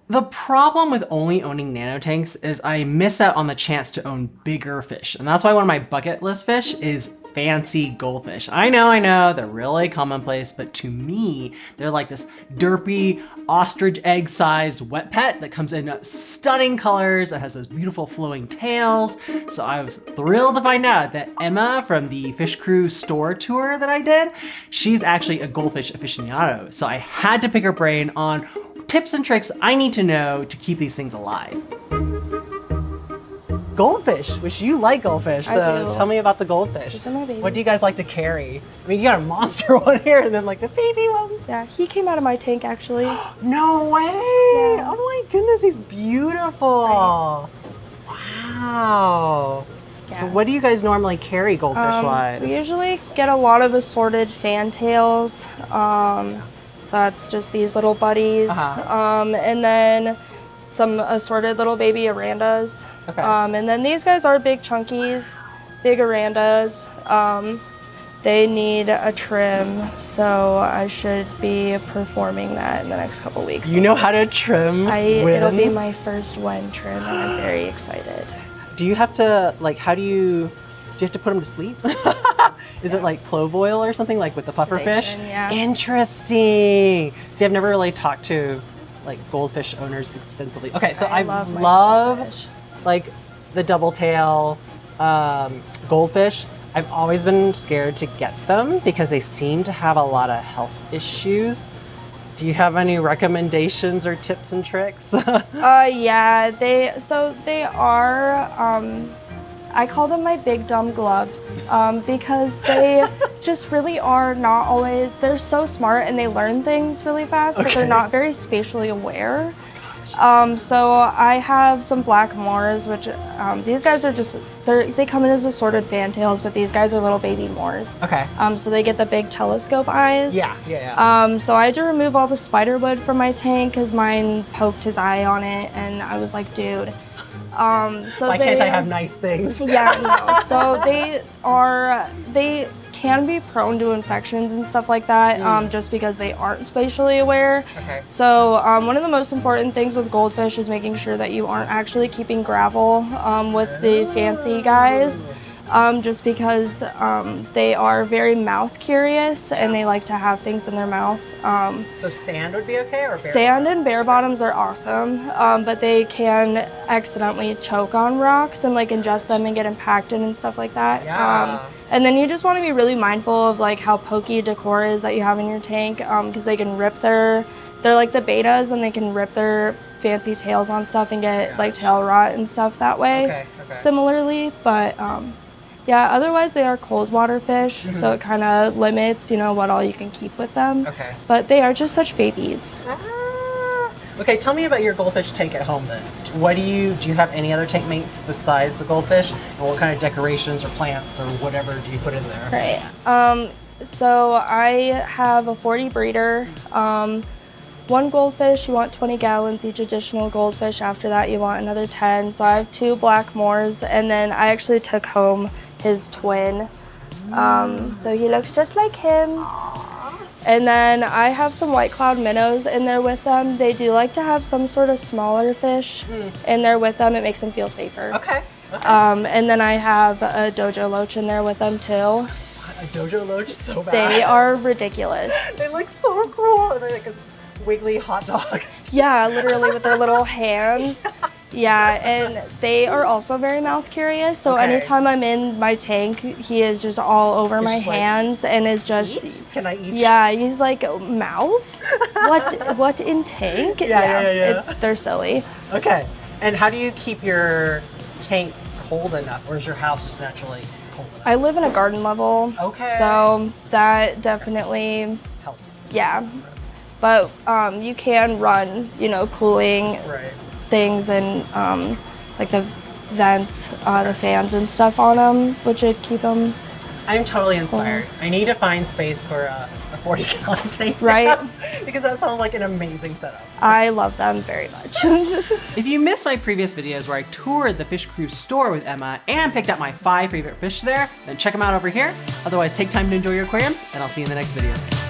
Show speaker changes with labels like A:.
A: The problem with only owning nano tanks is I miss out on the chance to own bigger fish. And that's why one of my bucket list fish is fancy goldfish. I know, they're really commonplace, but to me, they're like this derpy ostrich egg sized wet pet that comes in stunning colors and has those beautiful flowing tails. So I was thrilled to find out that Emma from the Fish Crew store tour that I did, she's actually a goldfish aficionado. So I had to pick her brain on tips and tricks I need to know to keep these things alive. Goldfish, which you like goldfish, so tell me about the goldfish.
B: These are my babies.
A: What do you guys like to carry? I mean, you got a monster one here and then like the baby ones.
B: Yeah, he came out of my tank actually.
A: No way!
B: Yeah.
A: Oh my goodness, he's beautiful. Right. Wow. Yeah. So what do you guys normally carry goldfish-wise?
B: We usually get a lot of assorted fantails. So that's just these little buddies. And then some assorted little baby orandas.
A: Okay.
B: And then these guys are big chunkies, big orandas. They need a trim, so I should be performing that in the next couple weeks.
A: You know how to trim
B: It'll be my first wen trim, and I'm very excited.
A: Do you have to, like, do you have to put them to sleep? Is it like clove oil or something, like with the puffer fish?
B: Yeah.
A: Interesting. See, I've never really talked to like goldfish owners extensively. Okay, so I love like the double tail goldfish. I've always been scared to get them because they seem to have a lot of health issues. Do you have any recommendations or tips and tricks?
B: Yeah, they are, I call them my big dumb gloves because they just really are not always, they're so smart and they learn things really fast, but they're not very spatially aware. So I have some black moors, which these guys are just, they come in as assorted fantails, but these guys are little baby moors.
A: Okay.
B: So they get the big telescope eyes.
A: Yeah.
B: So I had to remove all the spider wood from my tank because mine poked his eye on it, and I was like, dude. So
A: why can't I have nice things?
B: Yeah, no. So they can be prone to infections and stuff like that, just because they aren't spatially aware.
A: Okay.
B: So one of the most important things with goldfish is making sure that you aren't actually keeping gravel with the fancy guys. Just because they are very mouth curious and they like to have things in their mouth.
A: So sand would be okay, or bare
B: sand and bare bottoms are awesome, but they can accidentally choke on rocks and like ingest them and get impacted and stuff like that.
A: Yeah.
B: And then you just want to be really mindful of like how pokey decor is that you have in your tank, because they can rip they're like the betas and they can rip their fancy tails on stuff and get like tail rot and stuff that way.
A: Okay.
B: Similarly, but yeah, otherwise they are cold water fish, so it kind of limits, what all you can keep with them.
A: Okay.
B: But they are just such babies.
A: Okay, tell me about your goldfish tank at home then. Do you have any other tank mates besides the goldfish? And what kind of decorations or plants or whatever do you put in there?
B: Right. So I have a 40 breeder. One goldfish, you want 20 gallons. Each additional goldfish after that, you want another 10. So I have 2 black moors, and then I actually took home his twin. So he looks just like him. And then I have some white cloud minnows in there with them. They do like to have some sort of smaller fish in there with them. It makes them feel safer.
A: Okay.
B: And then I have a dojo loach in there with them too.
A: A dojo loach is so bad.
B: They are ridiculous.
A: They look so cool. And they're like a wiggly hot dog.
B: Yeah, literally with their little hands. Yeah, and they are also very mouth curious. So anytime I'm in my tank, he is just all over my hands and is just.
A: Eat? Can I eat?
B: Yeah, he's like, mouth? What in tank?
A: Yeah.
B: They're silly.
A: Okay, and how do you keep your tank cold enough, or is your house just naturally cold enough?
B: I live in a garden level.
A: Okay.
B: So that definitely
A: helps.
B: Yeah, but you can run, cooling.
A: Right.
B: Things and like the vents, the fans and stuff on them, which would keep them.
A: I'm totally inspired. I need to find space for a 40-gallon tank.
B: Right.
A: Because that sounds like an amazing setup.
B: I love them very much.
A: If you missed my previous videos where I toured the Fish Crew store with Emma and picked out my 5 favorite fish there, then check them out over here. Otherwise, take time to enjoy your aquariums, and I'll see you in the next video.